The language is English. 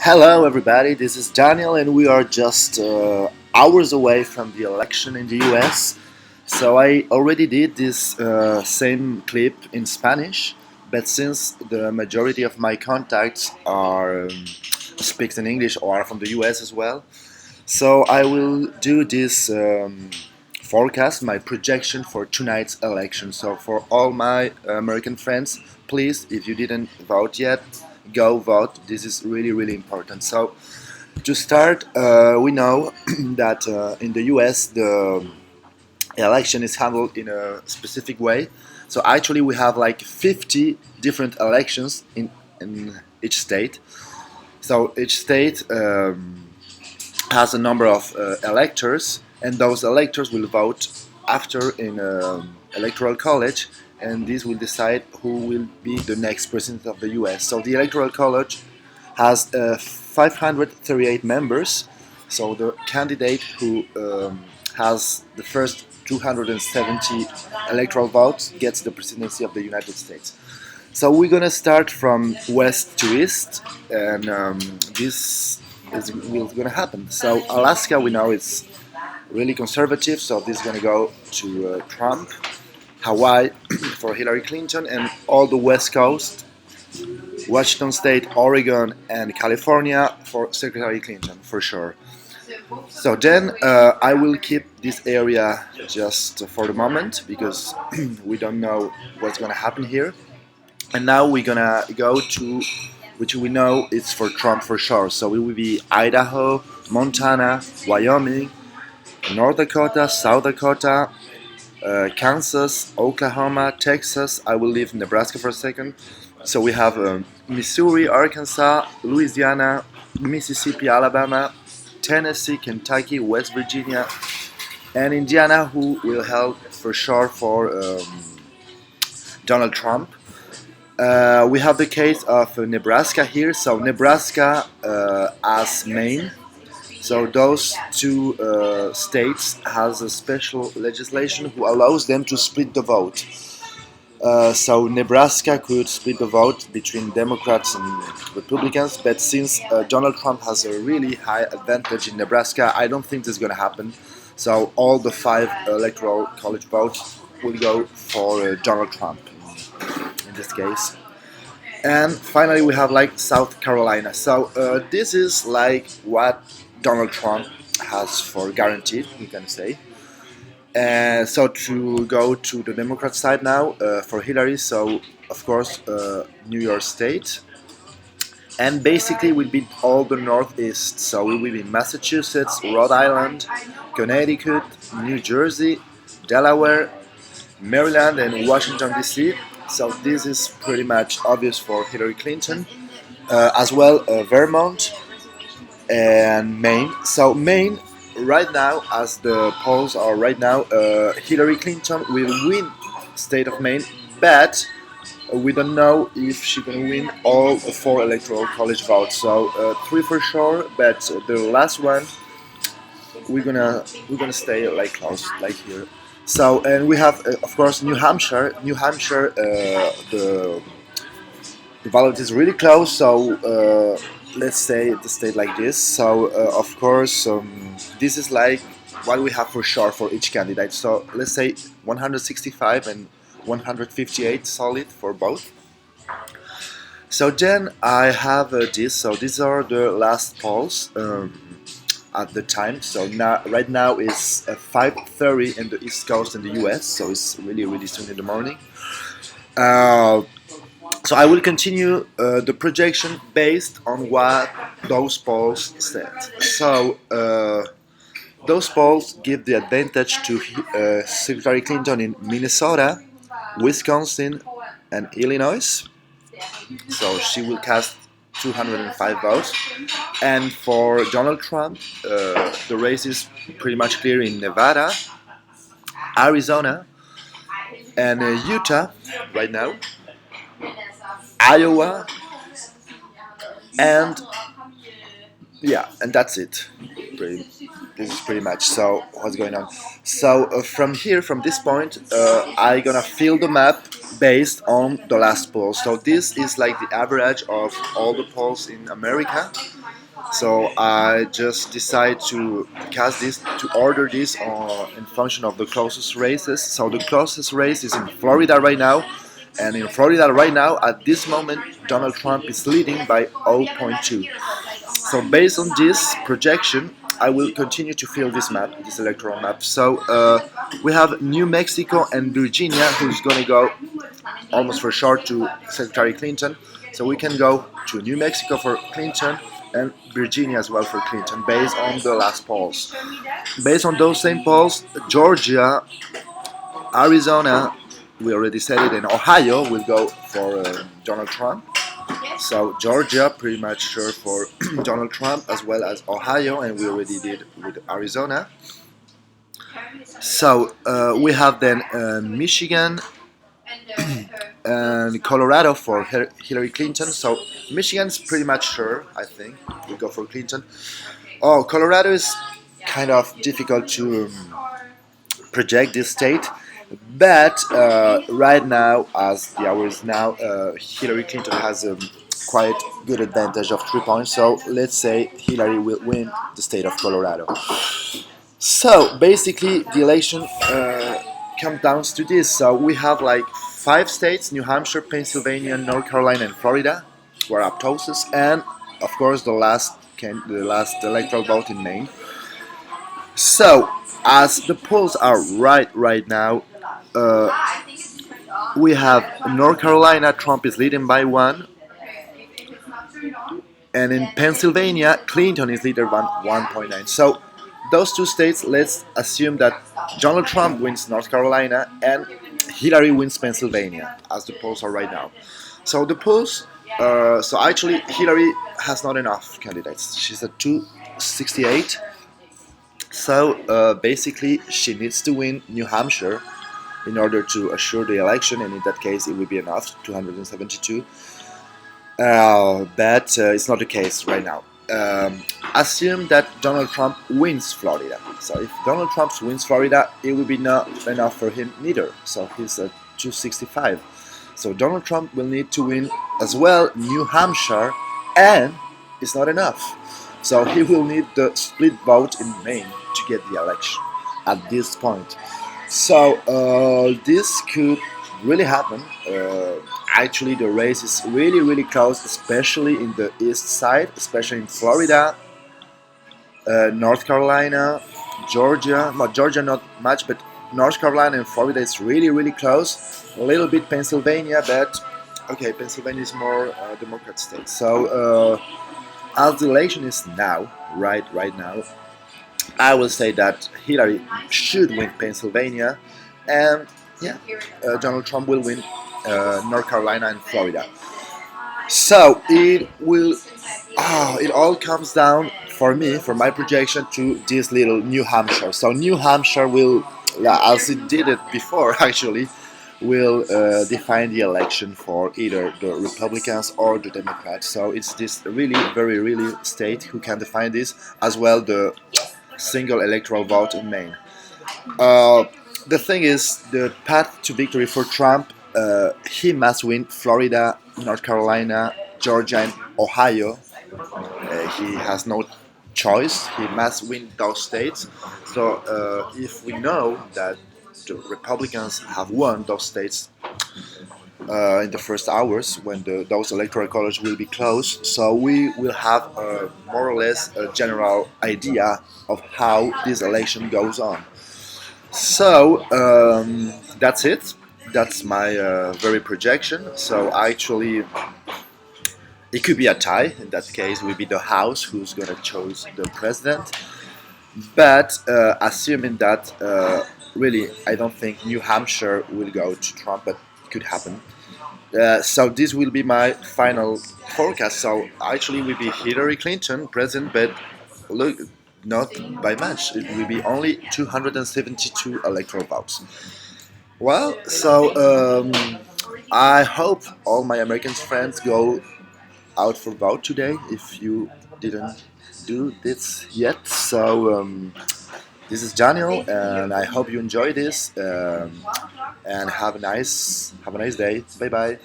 Hello, everybody. This is Daniel, and we are just hours away from the election in the US. So I already did this same clip in Spanish, but since the majority of my contacts are speaks in English or are from the US as well, so I will do this forecast, my projection for tonight's election. So for all my American friends, please, if you didn't vote yet, go vote. This is really, really important. So to start, we know that in the US the election is handled in a specific way. So actually, we have like 50 different elections in each state. So each state has a number of electors, and those electors will vote after in electoral college, and this will decide who will be the next president of the U.S. So the electoral college has 538 members. So the candidate who has the first 270 electoral votes gets the presidency of the United States. So we're gonna start from west to east, and this is gonna happen. So Alaska, we know it's really conservative, so this is gonna go to Trump. Hawaii for Hillary Clinton, and all the West Coast, Washington State, Oregon, and California for Secretary Clinton for sure. So then I will keep this area just for the moment because we don't know what's gonna happen here. And now we're gonna go to which we know it's for Trump for sure. So it will be Idaho, Montana, Wyoming, North Dakota, South Dakota, Kansas, Oklahoma, Texas. I will leave Nebraska for a second. So we have Missouri, Arkansas, Louisiana, Mississippi, Alabama, Tennessee, Kentucky, West Virginia, and Indiana, who will help for sure for Donald Trump. We have the case of Nebraska here. So Nebraska as Maine. So those two states has a special legislation who allows them to split the vote. So Nebraska could split the vote between Democrats and Republicans, but since Donald Trump has a really high advantage in Nebraska, I don't think this is going to happen. So all the 5 electoral college votes will go for Donald Trump in this case. And finally, we have like South Carolina. So this is like what Donald Trump has for guaranteed, we can say. So to go to the Democrat side now for Hillary, so of course New York State, and basically will be all the Northeast. So we will be Massachusetts, Rhode Island, Connecticut, New Jersey, Delaware, Maryland, and Washington D.C. So this is pretty much obvious for Hillary Clinton, as well Vermont and Maine. So Maine, right now, as the polls are right now, Hillary Clinton will win state of Maine, but we don't know if she's gonna win all 4 electoral college votes. So 3 for sure, but the last one we're gonna stay like close, like here. So and we have of course New Hampshire. New Hampshire, the ballot is really close. So let's say the state like this. So of course this is like what we have for sure for each candidate. So let's say 165 and 158 solid for both. So then I have this. So these are the last polls at the time. So now, right now it's 5:30 in the East Coast in the U.S. So it's really, really soon in the morning. So I will continue the projection based on what those polls said. So those polls give the advantage to Secretary Clinton in Minnesota, Wisconsin, and Illinois. So she will cast 205 votes. And for Donald Trump, the race is pretty much clear in Nevada, Arizona, and Utah right now, Iowa, and yeah, and that's it. This is pretty much so what's going on. So from here, from this point, I'm gonna fill the map based on the last poll. So this is like the average of all the polls in America. So I just decide to cast this, to order this in function of the closest races. So the closest race is in Florida right now, and in Florida right now, at this moment, Donald Trump is leading by zero point 0.2. So based on this projection, I will continue to fill this map, this electoral map. So we have New Mexico and Virginia, who's going to go almost for sure to Secretary Clinton. So we can go to New Mexico for Clinton and Virginia as well for Clinton, based on the last polls. Based on those same polls, Georgia, Arizona, we already said it, and Ohio will go for Donald Trump. So Georgia pretty much sure for Donald Trump, as well as Ohio, and we already did with Arizona. So we have then Michigan and Colorado for Hillary Clinton. So Michigan's pretty much sure, I think, we go for Clinton. Oh, Colorado is kind of difficult to project this state, but right now, as the hour is now, Hillary Clinton has a quite good advantage of 3 points. So let's say Hillary will win the state of Colorado. So basically, the election comes down to this. So we have like 5 states: New Hampshire, Pennsylvania, North Carolina, and Florida, who are up closest, and of course the last electoral vote in Maine. So as the polls are right now, we have North Carolina, Trump is leading by 1, and in Pennsylvania, Clinton is leader by 1.9. So those 2 states, let's assume that Donald Trump wins North Carolina and Hillary wins Pennsylvania, as the polls are right now. So the polls, so actually Hillary has not enough candidates. She's at 268. So basically she needs to win New Hampshire in order to assure the election, and in that case it will be enough, 272. But it's not the case right now. Assume that Donald Trump wins Florida. So if Donald Trump wins Florida, it will be not enough for him neither. So he's at 265. So Donald Trump will need to win as well New Hampshire, and it's not enough. So he will need the split vote in Maine to get the election at this point. So this could really happen. Actually, the race is really close, especially in the east side, especially in Florida, North Carolina, Georgia. Well, Georgia not much, but North Carolina and Florida is really close. A little bit Pennsylvania, but okay, Pennsylvania is more Democrat state. So as the election is now, right now, I will say that Hillary should win Pennsylvania, and yeah, Donald Trump will win North Carolina and Florida. So it will. It all comes down for me, for my projection, to this little New Hampshire. So New Hampshire will, as it did it before, actually, will define the election for either the Republicans or the Democrats. So it's this really state who can define this, as well the single electoral vote in Maine. The thing is, the path to victory for Trump, he must win Florida, North Carolina, Georgia, and Ohio. He has no choice. He must win those states. So if we know that the Republicans have won those states in the first hours when those electoral colleges will be closed, so we will have more or less a general idea of how this election goes on. So that's it. That's my very projection. So actually, it could be a tie. In that case, it will be the House who's going to choose the president. But assuming that, really, I don't think New Hampshire will go to Trump, but it could happen. So this will be my final forecast. So actually, it will be Hillary Clinton president, but look, not by much. It will be only 272 electoral votes. Well, so I hope all my American friends go out for vote today. If you didn't do this yet, so this is Daniel, and I hope you enjoy this. And have a nice day. Bye bye.